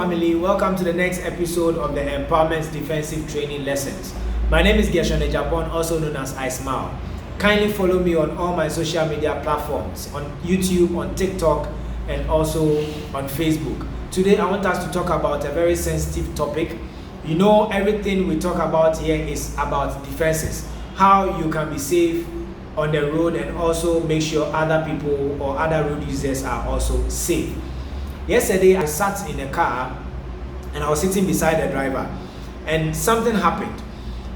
family, welcome to the next episode of the Empowerment Defensive Training Lessons. My name is Gershon Ejapon, also known as I Smile. Kindly follow me on all my social media platforms, on YouTube, on TikTok, and also on Facebook. Today I want us to talk about a very sensitive topic. You know, everything we talk about here is about defenses, how you can be safe on the road and also make sure other people or other road users are also safe. Yesterday, I sat in a car and I was sitting beside the driver, and something happened.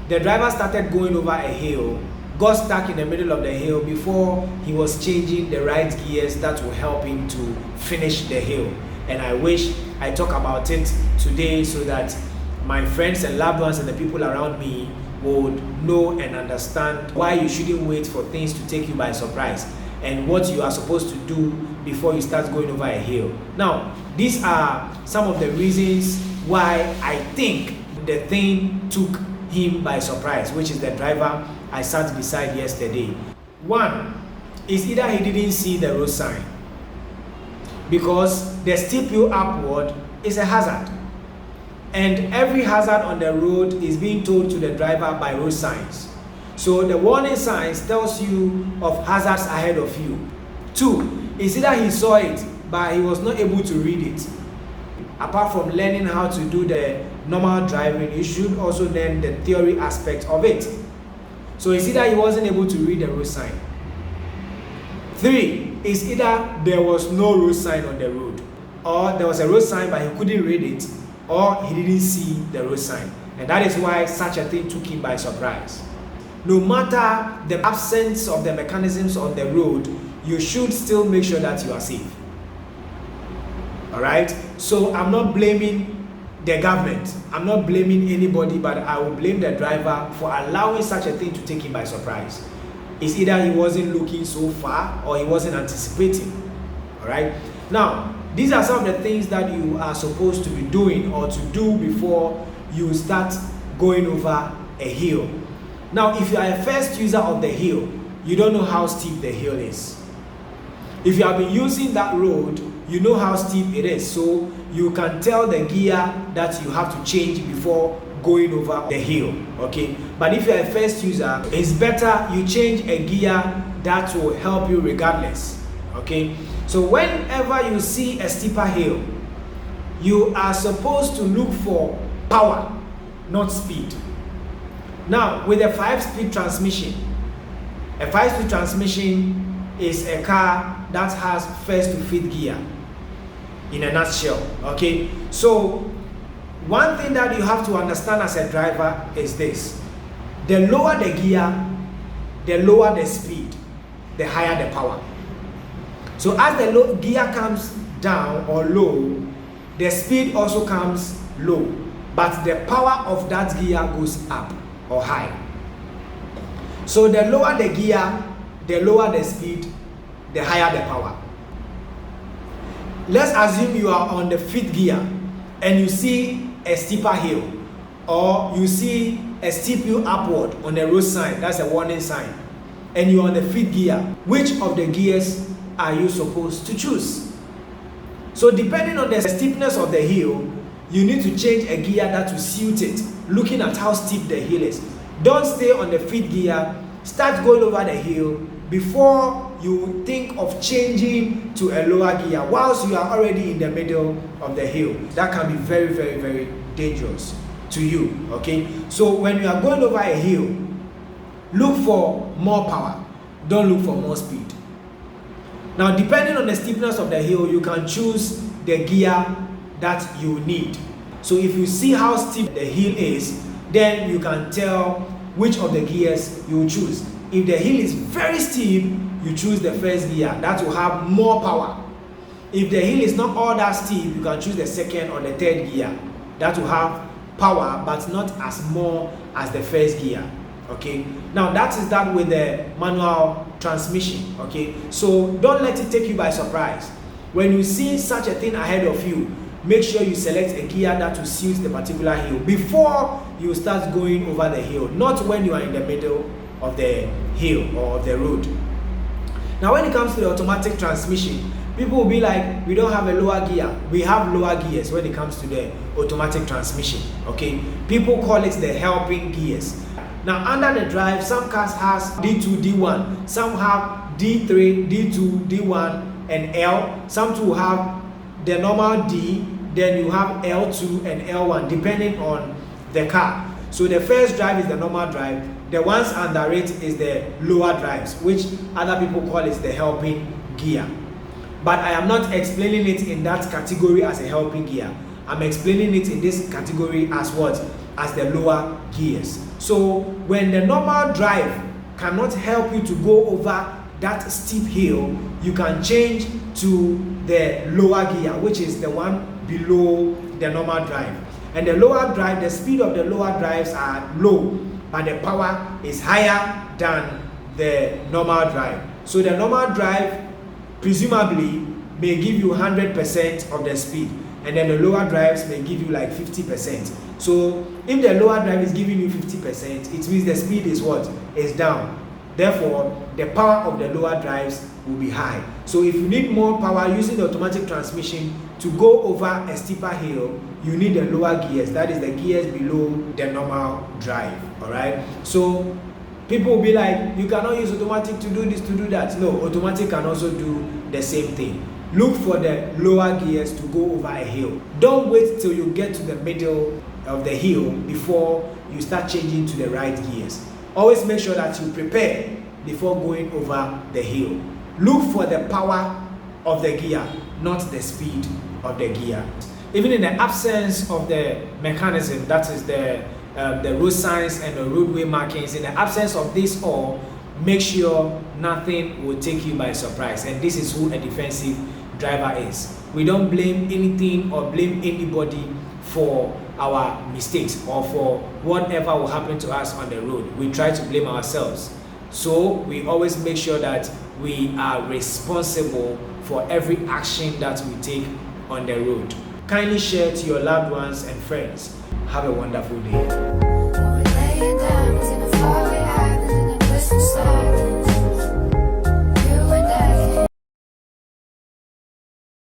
The driver started going over a hill, got stuck in the middle of the hill before he was changing the right gears that will help him to finish the hill. And I wish I talk about it today so that my friends and loved ones and the people around me would know and understand why you shouldn't wait for things to take you by surprise and what you are supposed to do before you start going over a hill. Now, these are some of the reasons why I think the thing took him by surprise, which is the driver I sat beside yesterday. One is either he didn't see the road sign, because the steep hill upward is a hazard, and every hazard on the road is being told to the driver by road signs. So the warning signs tells you of hazards ahead of you. Two is either he saw it but he was not able to read it. Apart from learning how to do the normal driving, you should also learn the theory aspect of it. So it's either he wasn't able to read the road sign. Three is either there was no road sign on the road, or there was a road sign but he couldn't read it, or he didn't see the road sign. And that is why such a thing took him by surprise. No matter the absence of the mechanisms on the road, you should still make sure that you are safe. Alright? So I'm not blaming the government. I'm not blaming anybody, but I will blame the driver for allowing such a thing to take him by surprise. It's either he wasn't looking so far or he wasn't anticipating. Alright? Now, these are some of the things that you are supposed to be doing or to do before you start going over a hill. Now, if you are a first user of the hill, you don't know how steep the hill is. If you have been using that road, you know how steep it is, so you can tell the gear that you have to change before going over the hill, okay? But if you're a first user, it's better you change a gear that will help you regardless, okay? So whenever you see a steeper hill, you are supposed to look for power, not speed. Now, with a 5-speed transmission, a 5-speed transmission is a car that has first to fifth gear in a nutshell, okay? So one thing that you have to understand as a driver is this: the lower the gear, the lower the speed, the higher the power. So as the gear comes down or low, the speed also comes low, but the power of that gear goes up or high. So the lower the gear, the lower the speed, the higher the power. Let's assume you are on the fifth gear and you see a steeper hill, or you see a steep hill upward on the road sign, that's a warning sign, and you're on the fifth gear. Which of the gears are you supposed to choose? So depending on the steepness of the hill, you need to change a gear that will suit it, looking at how steep the hill is. Don't stay on the fifth gear, start going over the hill before you think of changing to a lower gear whilst you are already in the middle of the hill. That can be very, very, very dangerous to you, okay? So when you are going over a hill, look for more power, don't look for more speed. Now, depending on the steepness of the hill, you can choose the gear that you need. So if you see how steep the hill is, then you can tell which of the gears you will choose. If the hill is very steep, you choose the first gear, that will have more power. If the hill is not all that steep, you can choose the second or the third gear, that will have power but not as more as the first gear, okay? Now that is that with the manual transmission, okay? So don't let it take you by surprise. When you see such a thing ahead of you, make sure you select a gear that will suit the particular hill before you start going over the hill, not when you are in the middle of the hill or of the road. Now when it comes to the automatic transmission, People will be like, we don't have a lower gear. We have lower gears when it comes to the automatic transmission, okay? People call it the helping gears. Now, under the drive, some cars has D2, D1. Some have D3, D2, D1, and L. Some too have the normal D, then you have L2 and L1, depending on the car. So the first drive is the normal drive. The ones under it is the lower drives, which other people call it the helping gear. But I am not explaining it in that category as a helping gear. I'm explaining it in this category as what? As the lower gears. So when the normal drive cannot help you to go over that steep hill, you can change to the lower gear, which is the one below the normal drive. And the lower drive, the speed of the lower drives are low, but the power is higher than the normal drive. So the normal drive presumably may give you 100% of the speed, and then the lower drives may give you like 50%. So if the lower drive is giving you 50%, it means the speed is what? Is down. Therefore, the power of the lower drives will be high. So if you need more power using the automatic transmission to go over a steeper hill, you need the lower gears. That is the gears below the normal drive. All right. So people will be like, you cannot use automatic to do this, to do that. No, automatic can also do the same thing. Look for the lower gears to go over a hill. Don't wait till you get to the middle of the hill before you start changing to the right gears. Always make sure that you prepare before going over the hill. Look for the power of the gear, not the speed of the gear. Even in the absence of the mechanism, that is the road signs and the roadway markings, in the absence of this all, make sure nothing will take you by surprise. And this is who a defensive driver is. We don't blame anything or blame anybody for our mistakes or for whatever will happen to us on the road. We try to blame ourselves. So we always make sure that we are responsible for every action that we take on the road. Kindly share to your loved ones and friends. Have a wonderful day.